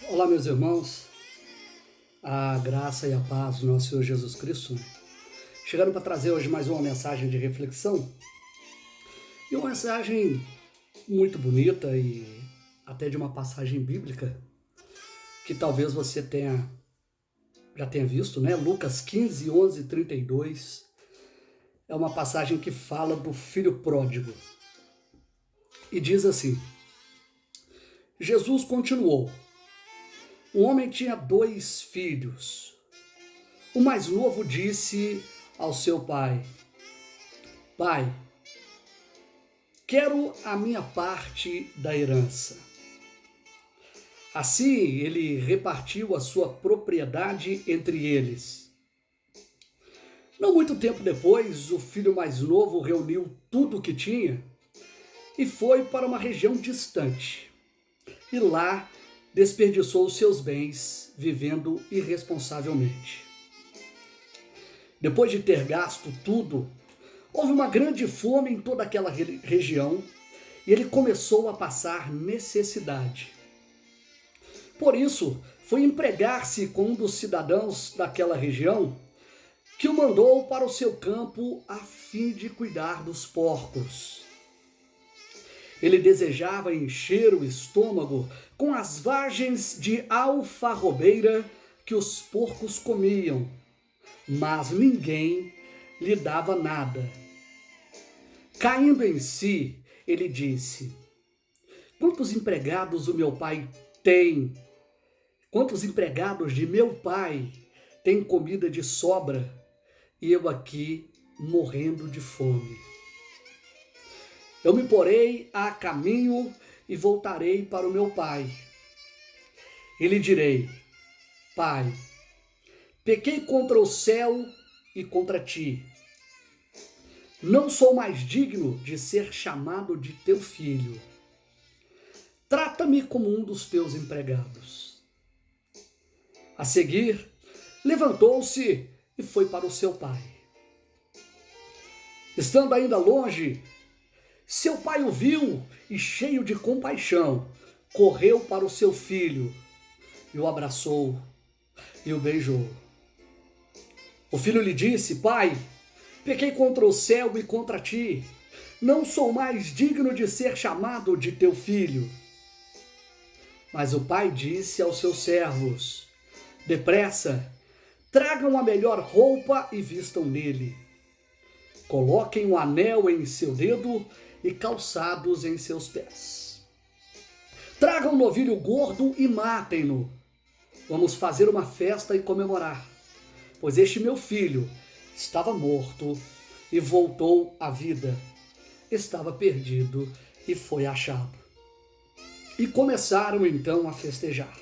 Olá, meus irmãos, a graça e a paz do nosso Senhor Jesus Cristo. Chegando para trazer hoje mais uma mensagem de reflexão e uma mensagem muito bonita e até de uma passagem bíblica que talvez você já tenha visto, né? Lucas 15, 11, 32 é uma passagem que fala do filho pródigo e diz assim: Jesus continuou. Um homem tinha 2 filhos. O mais novo disse ao seu pai: Pai, quero a minha parte da herança. Assim ele repartiu a sua propriedade entre eles. Não muito tempo depois, o filho mais novo reuniu tudo o que tinha e foi para uma região distante. E lá desperdiçou seus bens vivendo irresponsavelmente. Depois de ter gasto tudo, houve uma grande fome em toda aquela região e ele começou a passar necessidade. Por isso, foi empregar-se com um dos cidadãos daquela região, que o mandou para o seu campo a fim de cuidar dos porcos. Ele desejava encher o estômago com as vagens de alfarrobeira que os porcos comiam, mas ninguém lhe dava nada. Caindo em si, ele disse: Quantos empregados o meu pai tem? Quantos empregados de meu pai têm comida de sobra e eu aqui morrendo de fome? Eu me porei a caminho e voltarei para o meu pai. E lhe direi: Pai, pequei contra o céu e contra ti. Não sou mais digno de ser chamado de teu filho. Trata-me como um dos teus empregados. A seguir, levantou-se e foi para o seu pai. Estando ainda longe, seu pai o viu e, cheio de compaixão, correu para o seu filho e o abraçou e o beijou. O filho lhe disse: Pai, pequei contra o céu e contra ti. Não sou mais digno de ser chamado de teu filho. Mas o pai disse aos seus servos: Depressa, tragam a melhor roupa e vistam nele. Coloquem um anel em seu dedo e calçados em seus pés. Tragam um novilho gordo e matem-no. Vamos fazer uma festa e comemorar, pois este meu filho estava morto e voltou à vida. Estava perdido e foi achado. E começaram então a festejar.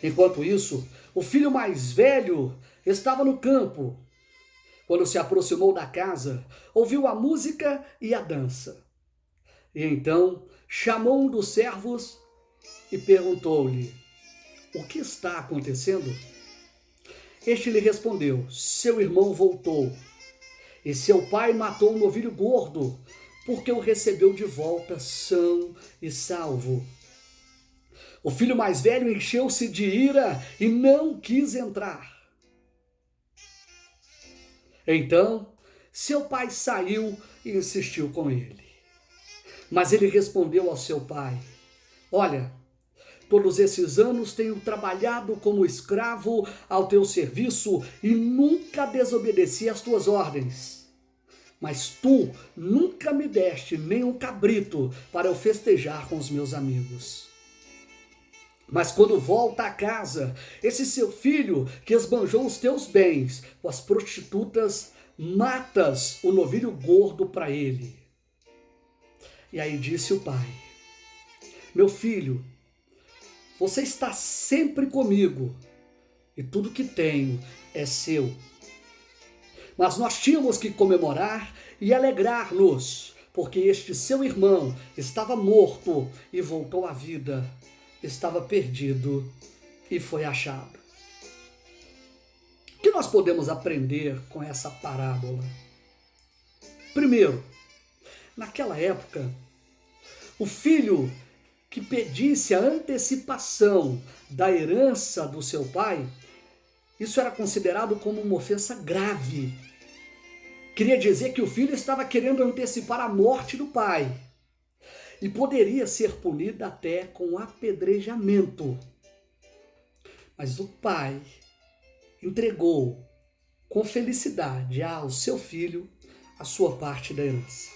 Enquanto isso, o filho mais velho estava no campo. Quando se aproximou da casa, ouviu a música e a dança. E então chamou um dos servos e perguntou-lhe: O que está acontecendo? Este lhe respondeu: Seu irmão voltou, e seu pai matou um novilho gordo, porque o recebeu de volta são e salvo. O filho mais velho encheu-se de ira e não quis entrar. Então, seu pai saiu e insistiu com ele. Mas ele respondeu ao seu pai: Olha, todos esses anos tenho trabalhado como escravo ao teu serviço e nunca desobedeci às tuas ordens. Mas tu nunca me deste nem um cabrito para eu festejar com os meus amigos. Mas quando volta a casa, esse seu filho que esbanjou os teus bens com as prostitutas, matas o novilho gordo para ele. E aí disse o pai: Meu filho, você está sempre comigo e tudo que tenho é seu. Mas nós tínhamos que comemorar e alegrar-nos, porque este seu irmão estava morto e voltou à vida. Estava perdido e foi achado. O que nós podemos aprender com essa parábola? Primeiro, naquela época, o filho que pedisse a antecipação da herança do seu pai, isso era considerado como uma ofensa grave. Queria dizer que o filho estava querendo antecipar a morte do pai e poderia ser punido até com apedrejamento. Mas o pai entregou com felicidade ao seu filho a sua parte da herança.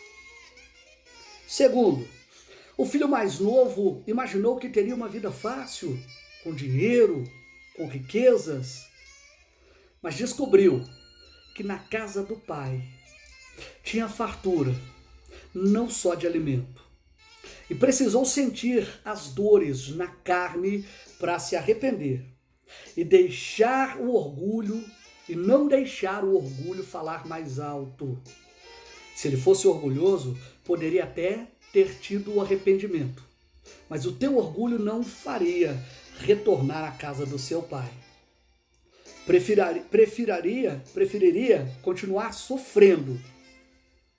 Segundo, o filho mais novo imaginou que teria uma vida fácil, com dinheiro, com riquezas, mas descobriu que na casa do pai tinha fartura, não só de alimento, e precisou sentir as dores na carne para se arrepender e deixar o orgulho e não deixar o orgulho falar mais alto. Se ele fosse orgulhoso, poderia até ter tido o arrependimento, mas o teu orgulho não faria retornar à casa do seu pai. Preferiria continuar sofrendo,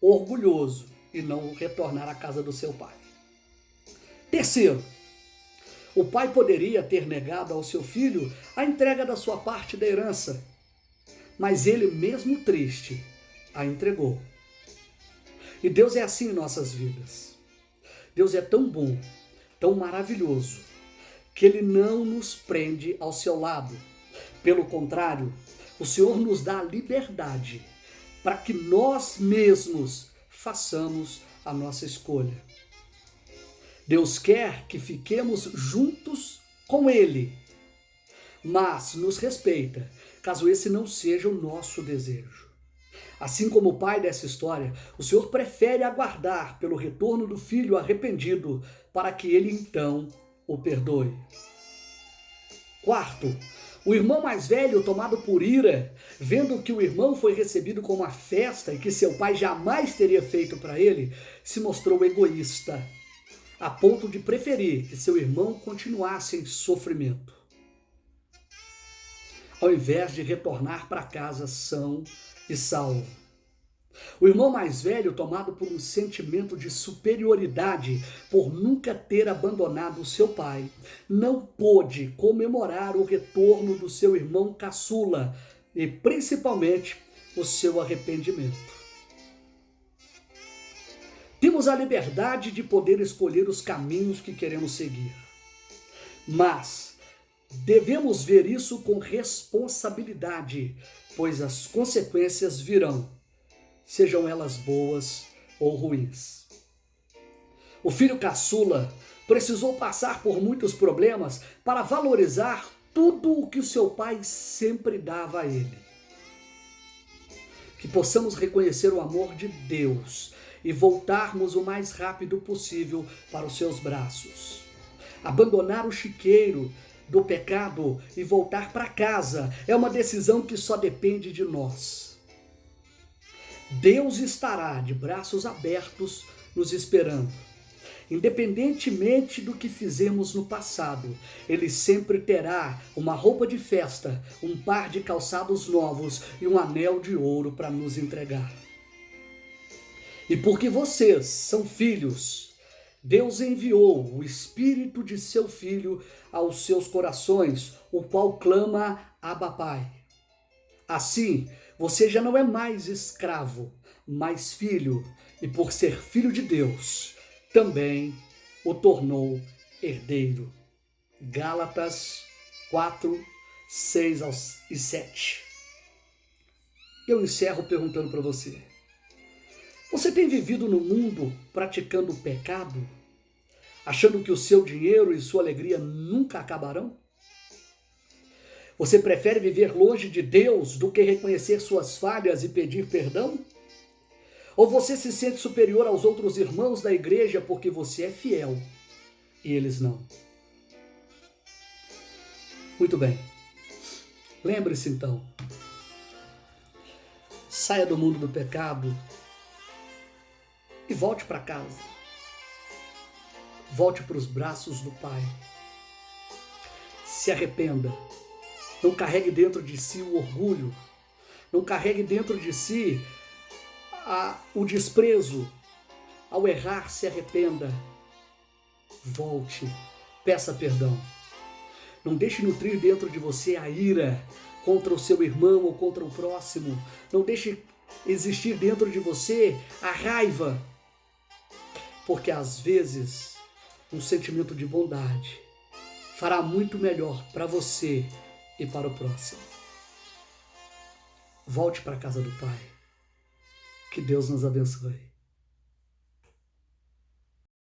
orgulhoso, e não retornar à casa do seu pai. Terceiro, o pai poderia ter negado ao seu filho a entrega da sua parte da herança, mas ele, mesmo triste, a entregou. E Deus é assim em nossas vidas. Deus é tão bom, tão maravilhoso, que Ele não nos prende ao seu lado. Pelo contrário, o Senhor nos dá a liberdade para que nós mesmos façamos a nossa escolha. Deus quer que fiquemos juntos com Ele, mas nos respeita, caso esse não seja o nosso desejo. Assim como o pai dessa história, o Senhor prefere aguardar pelo retorno do filho arrependido para que ele então o perdoe. Quarto, o irmão mais velho, tomado por ira, vendo que o irmão foi recebido com uma festa e que seu pai jamais teria feito para ele, se mostrou egoísta, a ponto de preferir que seu irmão continuasse em sofrimento, ao invés de retornar para casa são e salvo. O irmão mais velho, tomado por um sentimento de superioridade, por nunca ter abandonado o seu pai, não pôde comemorar o retorno do seu irmão caçula e principalmente o seu arrependimento. Temos a liberdade de poder escolher os caminhos que queremos seguir, mas devemos ver isso com responsabilidade, pois as consequências virão, sejam elas boas ou ruins. O filho caçula precisou passar por muitos problemas para valorizar tudo o que o seu pai sempre dava a ele. Que possamos reconhecer o amor de Deus e voltarmos o mais rápido possível para os seus braços. Abandonar o chiqueiro do pecado e voltar para casa é uma decisão que só depende de nós. Deus estará de braços abertos nos esperando. Independentemente do que fizemos no passado, Ele sempre terá uma roupa de festa, um par de calçados novos e um anel de ouro para nos entregar. E porque vocês são filhos, Deus enviou o Espírito de seu Filho aos seus corações, o qual clama, Abba, Pai. Assim, você já não é mais escravo, mas filho, e por ser filho de Deus, também o tornou herdeiro. Gálatas 4, 6 e 7. Eu encerro perguntando para você. Você tem vivido no mundo praticando o pecado, achando que o seu dinheiro e sua alegria nunca acabarão? Você prefere viver longe de Deus do que reconhecer suas falhas e pedir perdão? Ou você se sente superior aos outros irmãos da igreja porque você é fiel e eles não? Muito bem. Lembre-se então. Saia do mundo do pecado e volte para casa. Volte para os braços do Pai. Se arrependa. Não carregue dentro de si o orgulho. Não carregue dentro de si o desprezo. Ao errar, se arrependa. Volte, peça perdão. Não deixe nutrir dentro de você a ira contra o seu irmão ou contra o próximo. Não deixe existir dentro de você a raiva. Porque às vezes um sentimento de bondade fará muito melhor para você e para o próximo. Volte para a casa do Pai. Que Deus nos abençoe.